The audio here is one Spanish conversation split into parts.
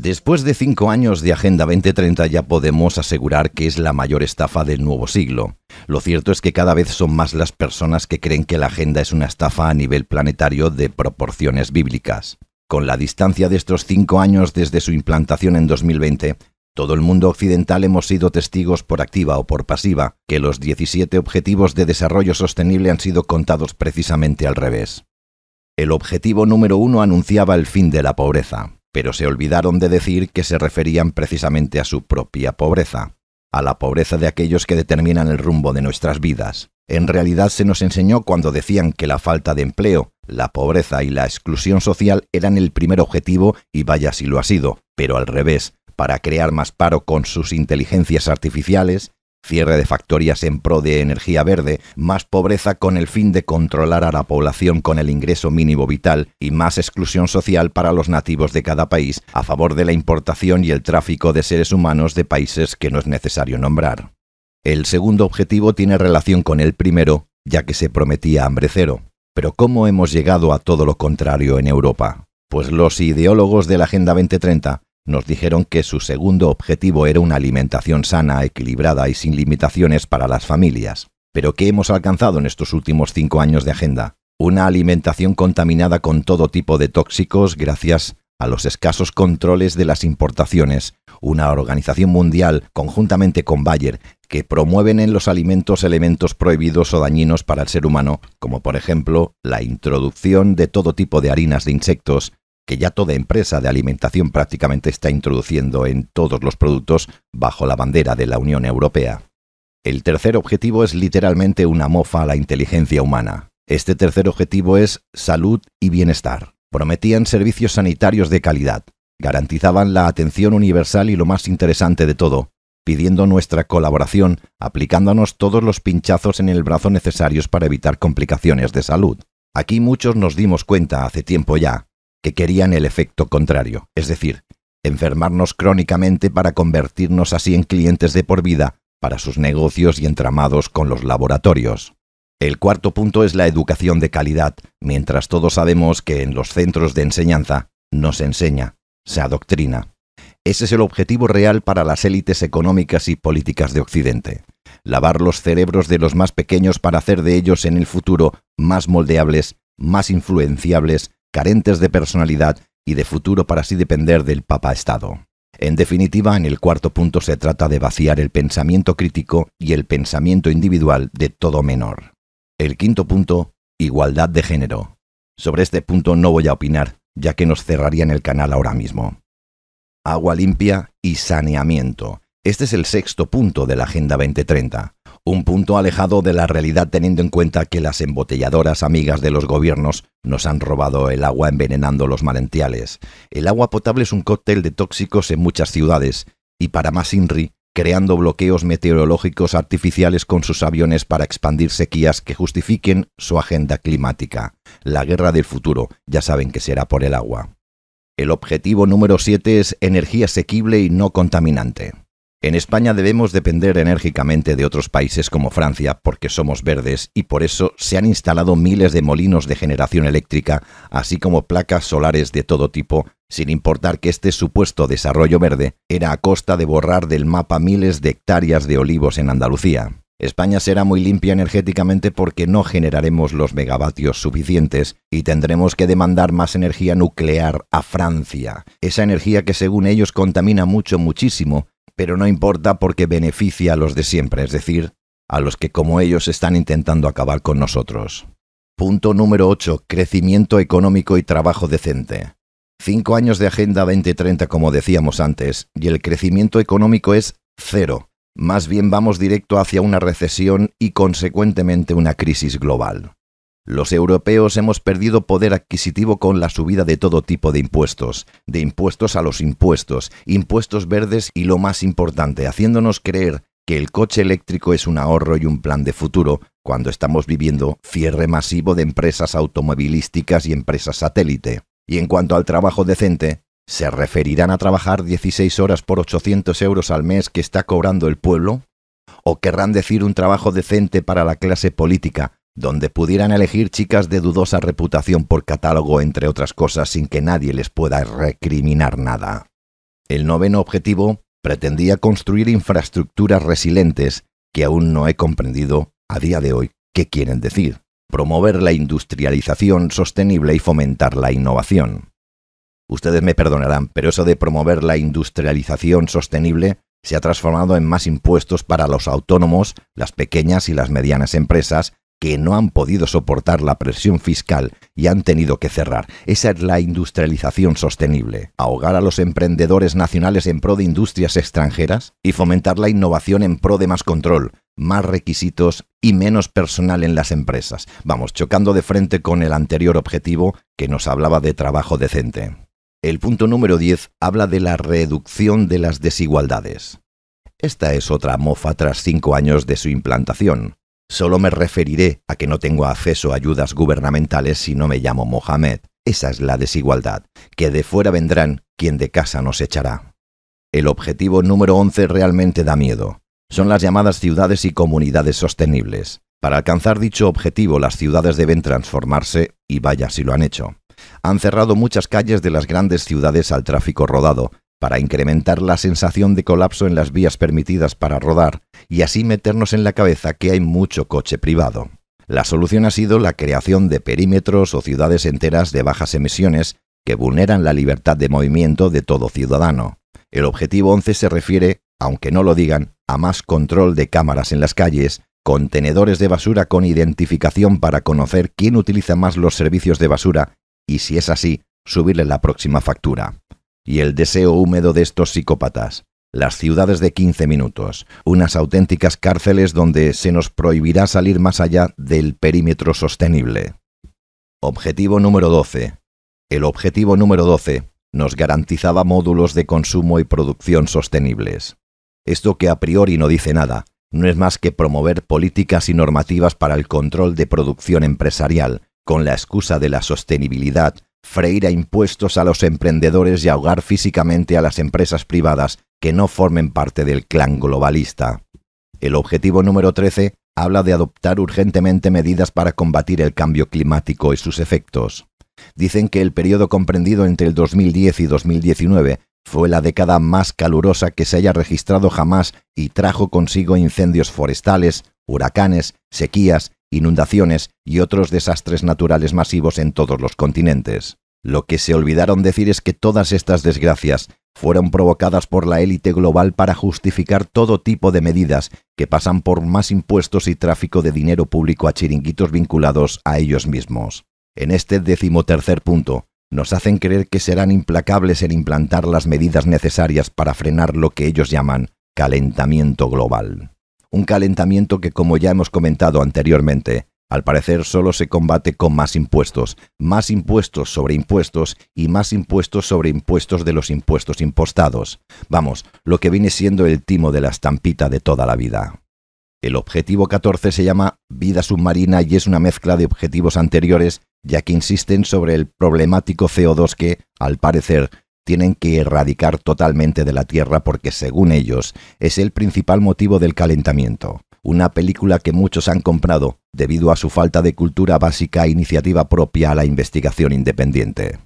Después de 5 años de Agenda 2030 ya podemos asegurar que es la mayor estafa del nuevo siglo. Lo cierto es que cada vez son más las personas que creen que la agenda es una estafa a nivel planetario de proporciones bíblicas. Con la distancia de estos 5 años desde su implantación en 2020, todo el mundo occidental hemos sido testigos por activa o por pasiva que los 17 Objetivos de Desarrollo Sostenible han sido contados precisamente al revés. El objetivo número 1 anunciaba el fin de la pobreza, pero se olvidaron de decir que se referían precisamente a su propia pobreza, a la pobreza de aquellos que determinan el rumbo de nuestras vidas. En realidad se nos enseñó cuando decían que la falta de empleo, la pobreza y la exclusión social eran el primer objetivo, y vaya si lo ha sido, pero al revés, para crear más paro con sus inteligencias artificiales, cierre de factorías en pro de energía verde, más pobreza con el fin de controlar a la población con el ingreso mínimo vital y más exclusión social para los nativos de cada país a favor de la importación y el tráfico de seres humanos de países que no es necesario nombrar. El segundo objetivo tiene relación con el primero, ya que se prometía hambre cero. Pero ¿cómo hemos llegado a todo lo contrario en Europa? Pues los ideólogos de la Agenda 2030 nos dijeron que su segundo objetivo era una alimentación sana, equilibrada y sin limitaciones para las familias. ¿Pero qué hemos alcanzado en estos últimos 5 años de agenda? Una alimentación contaminada con todo tipo de tóxicos gracias a los escasos controles de las importaciones, una organización mundial, conjuntamente con Bayer, que promueven en los alimentos elementos prohibidos o dañinos para el ser humano, como por ejemplo la introducción de todo tipo de harinas de insectos, que ya toda empresa de alimentación prácticamente está introduciendo en todos los productos bajo la bandera de la Unión Europea. El tercer objetivo es literalmente una mofa a la inteligencia humana. Este tercer objetivo es salud y bienestar. Prometían servicios sanitarios de calidad, garantizaban la atención universal y lo más interesante de todo, pidiendo nuestra colaboración, aplicándonos todos los pinchazos en el brazo necesarios para evitar complicaciones de salud. Aquí muchos nos dimos cuenta hace tiempo ya que querían el efecto contrario, es decir, enfermarnos crónicamente para convertirnos así en clientes de por vida para sus negocios y entramados con los laboratorios. El cuarto punto es la educación de calidad, mientras todos sabemos que en los centros de enseñanza no se enseña, se adoctrina. Ese es el objetivo real para las élites económicas y políticas de Occidente. Lavar los cerebros de los más pequeños para hacer de ellos en el futuro más moldeables, más influenciables, carentes de personalidad y de futuro para así depender del papá-estado. En definitiva, en el cuarto punto se trata de vaciar el pensamiento crítico y el pensamiento individual de todo menor. El quinto punto, igualdad de género. Sobre este punto no voy a opinar, ya que nos cerrarían el canal ahora mismo. Agua limpia y saneamiento. Este es el sexto punto de la Agenda 2030. Un punto alejado de la realidad teniendo en cuenta que las embotelladoras amigas de los gobiernos nos han robado el agua envenenando los manantiales. El agua potable es un cóctel de tóxicos en muchas ciudades y para más INRI, creando bloqueos meteorológicos artificiales con sus aviones para expandir sequías que justifiquen su agenda climática. La guerra del futuro, ya saben que será por el agua. El objetivo número 7 es energía asequible y no contaminante. En España debemos depender enérgicamente de otros países como Francia porque somos verdes y por eso se han instalado miles de molinos de generación eléctrica, así como placas solares de todo tipo, sin importar que este supuesto desarrollo verde era a costa de borrar del mapa miles de hectáreas de olivos en Andalucía. España será muy limpia energéticamente porque no generaremos los megavatios suficientes y tendremos que demandar más energía nuclear a Francia. Esa energía que según ellos contamina muchísimo, pero no importa porque beneficia a los de siempre, es decir, a los que como ellos están intentando acabar con nosotros. Punto número 8. Crecimiento económico y trabajo decente. 5 años de Agenda 2030 como decíamos antes, y el crecimiento económico es cero. Más bien vamos directo hacia una recesión y consecuentemente una crisis global. Los europeos hemos perdido poder adquisitivo con la subida de todo tipo de impuestos a los impuestos, impuestos verdes y lo más importante, haciéndonos creer que el coche eléctrico es un ahorro y un plan de futuro, cuando estamos viviendo cierre masivo de empresas automovilísticas y empresas satélite. Y en cuanto al trabajo decente, ¿se referirán a trabajar 16 horas por 800 euros al mes que está cobrando el pueblo? ¿O querrán decir un trabajo decente para la clase política, donde pudieran elegir chicas de dudosa reputación por catálogo, entre otras cosas, sin que nadie les pueda recriminar nada? El noveno objetivo pretendía construir infraestructuras resilientes que aún no he comprendido a día de hoy qué quieren decir. Promover la industrialización sostenible y fomentar la innovación. Ustedes me perdonarán, pero eso de promover la industrialización sostenible se ha transformado en más impuestos para los autónomos, las pequeñas y las medianas empresas que no han podido soportar la presión fiscal y han tenido que cerrar. Esa es la industrialización sostenible. Ahogar a los emprendedores nacionales en pro de industrias extranjeras y fomentar la innovación en pro de más control, más requisitos y menos personal en las empresas. Vamos, chocando de frente con el anterior objetivo que nos hablaba de trabajo decente. El punto número 10 habla de la reducción de las desigualdades. Esta es otra mofa tras 5 años de su implantación. Solo me referiré a que no tengo acceso a ayudas gubernamentales si no me llamo Mohamed. Esa es la desigualdad, que de fuera vendrán quien de casa nos echará. El objetivo número 11 realmente da miedo. Son las llamadas ciudades y comunidades sostenibles. Para alcanzar dicho objetivo, las ciudades deben transformarse, y vaya si lo han hecho. Han cerrado muchas calles de las grandes ciudades al tráfico rodado, para incrementar la sensación de colapso en las vías permitidas para rodar, y así meternos en la cabeza que hay mucho coche privado. La solución ha sido la creación de perímetros o ciudades enteras de bajas emisiones que vulneran la libertad de movimiento de todo ciudadano. El objetivo 11 se refiere, aunque no lo digan, a más control de cámaras en las calles, contenedores de basura con identificación para conocer quién utiliza más los servicios de basura y, si es así, subirle la próxima factura. Y el deseo húmedo de estos psicópatas. Las ciudades de 15 minutos, unas auténticas cárceles donde se nos prohibirá salir más allá del perímetro sostenible. Objetivo número 12. El objetivo número 12 nos garantizaba módulos de consumo y producción sostenibles. Esto, que a priori no dice nada, no es más que promover políticas y normativas para el control de producción empresarial, con la excusa de la sostenibilidad, freír a impuestos a los emprendedores y ahogar físicamente a las empresas privadas que no formen parte del clan globalista. El objetivo número 13 habla de adoptar urgentemente medidas para combatir el cambio climático y sus efectos. Dicen que el periodo comprendido entre el 2010 y 2019 fue la década más calurosa que se haya registrado jamás y trajo consigo incendios forestales, huracanes, sequías, inundaciones y otros desastres naturales masivos en todos los continentes. Lo que se olvidaron decir es que todas estas desgracias fueron provocadas por la élite global para justificar todo tipo de medidas que pasan por más impuestos y tráfico de dinero público a chiringuitos vinculados a ellos mismos. En este 13º punto, nos hacen creer que serán implacables en implantar las medidas necesarias para frenar lo que ellos llaman calentamiento global. Un calentamiento que, como ya hemos comentado anteriormente, al parecer solo se combate con más impuestos sobre impuestos y más impuestos sobre impuestos de los impuestos impostados. Vamos, lo que viene siendo el timo de la estampita de toda la vida. El objetivo 14 se llama vida submarina y es una mezcla de objetivos anteriores, ya que insisten sobre el problemático CO2 que, al parecer, tienen que erradicar totalmente de la Tierra porque, según ellos, es el principal motivo del calentamiento. Una película que muchos han comprado debido a su falta de cultura básica e iniciativa propia a la investigación independiente.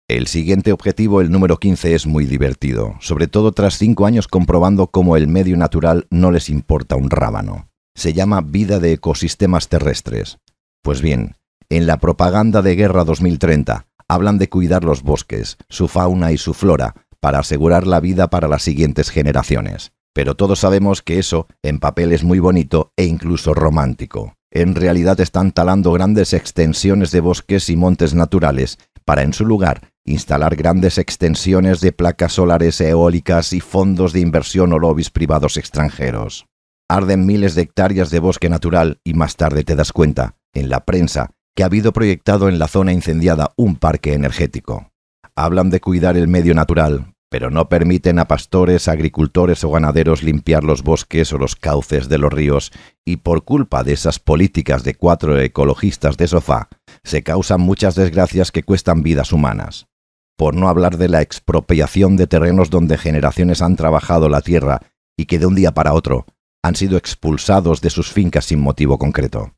El siguiente objetivo, el número 15, es muy divertido, sobre todo tras 5 años comprobando cómo el medio natural no les importa un rábano. Se llama vida de ecosistemas terrestres. Pues bien, en la propaganda de Guerra 2030 hablan de cuidar los bosques, su fauna y su flora, para asegurar la vida para las siguientes generaciones. Pero todos sabemos que eso en papel es muy bonito e incluso romántico. En realidad están talando grandes extensiones de bosques y montes naturales para, en su lugar, instalar grandes extensiones de placas solares eólicas y fondos de inversión o lobbies privados extranjeros. Arden miles de hectáreas de bosque natural y más tarde te das cuenta, en la prensa, que ha habido proyectado en la zona incendiada un parque energético. Hablan de cuidar el medio natural, pero no permiten a pastores, agricultores o ganaderos limpiar los bosques o los cauces de los ríos, y por culpa de esas políticas de 4 ecologistas de sofá, se causan muchas desgracias que cuestan vidas humanas. Por no hablar de la expropiación de terrenos donde generaciones han trabajado la tierra y que de un día para otro han sido expulsados de sus fincas sin motivo concreto.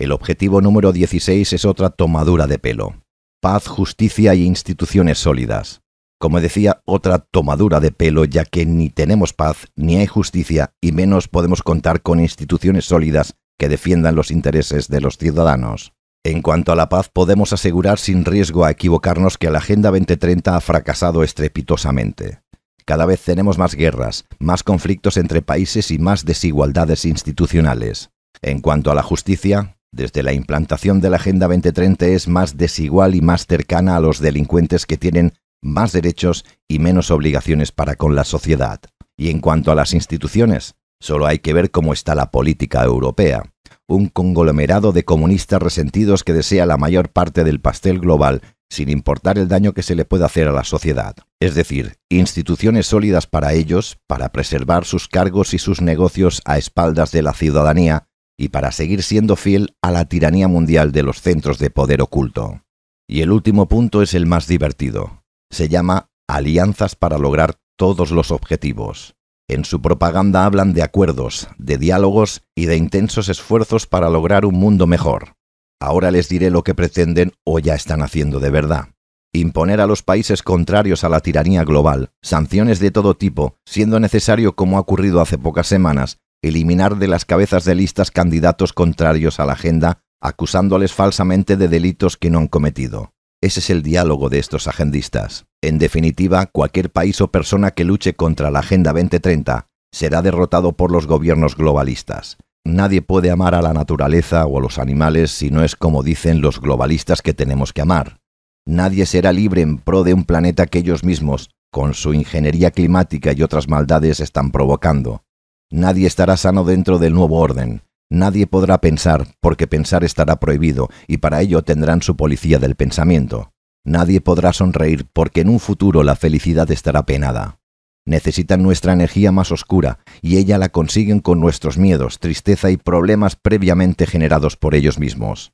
El objetivo número 16 es otra tomadura de pelo: paz, justicia y instituciones sólidas. Como decía, otra tomadura de pelo, ya que ni tenemos paz, ni hay justicia, y menos podemos contar con instituciones sólidas que defiendan los intereses de los ciudadanos. En cuanto a la paz, podemos asegurar sin riesgo a equivocarnos que la Agenda 2030 ha fracasado estrepitosamente. Cada vez tenemos más guerras, más conflictos entre países y más desigualdades institucionales. En cuanto a la justicia, desde la implantación de la Agenda 2030 es más desigual y más cercana a los delincuentes que tienen más derechos y menos obligaciones para con la sociedad. Y en cuanto a las instituciones, solo hay que ver cómo está la política europea. Un conglomerado de comunistas resentidos que desea la mayor parte del pastel global sin importar el daño que se le pueda hacer a la sociedad. Es decir, instituciones sólidas para ellos, para preservar sus cargos y sus negocios a espaldas de la ciudadanía y para seguir siendo fiel a la tiranía mundial de los centros de poder oculto. Y el último punto es el más divertido. Se llama alianzas para lograr todos los objetivos. En su propaganda hablan de acuerdos, de diálogos y de intensos esfuerzos para lograr un mundo mejor. Ahora les diré lo que pretenden o ya están haciendo de verdad. Imponer a los países contrarios a la tiranía global sanciones de todo tipo, siendo necesario, como ha ocurrido hace pocas semanas, eliminar de las cabezas de listas candidatos contrarios a la agenda, acusándoles falsamente de delitos que no han cometido. Ese es el diálogo de estos agendistas. En definitiva, cualquier país o persona que luche contra la Agenda 2030 será derrotado por los gobiernos globalistas. Nadie puede amar a la naturaleza o a los animales si no es como dicen los globalistas que tenemos que amar. Nadie será libre en pro de un planeta que ellos mismos, con su ingeniería climática y otras maldades, están provocando. Nadie estará sano dentro del nuevo orden. Nadie podrá pensar, porque pensar estará prohibido, y para ello tendrán su policía del pensamiento. Nadie podrá sonreír, porque en un futuro la felicidad estará penada. Necesitan nuestra energía más oscura, y ella la consiguen con nuestros miedos, tristeza y problemas previamente generados por ellos mismos.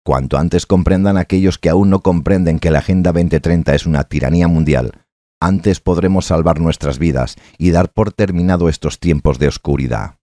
Cuanto antes comprendan aquellos que aún no comprenden que la Agenda 2030 es una tiranía mundial, antes podremos salvar nuestras vidas y dar por terminado estos tiempos de oscuridad.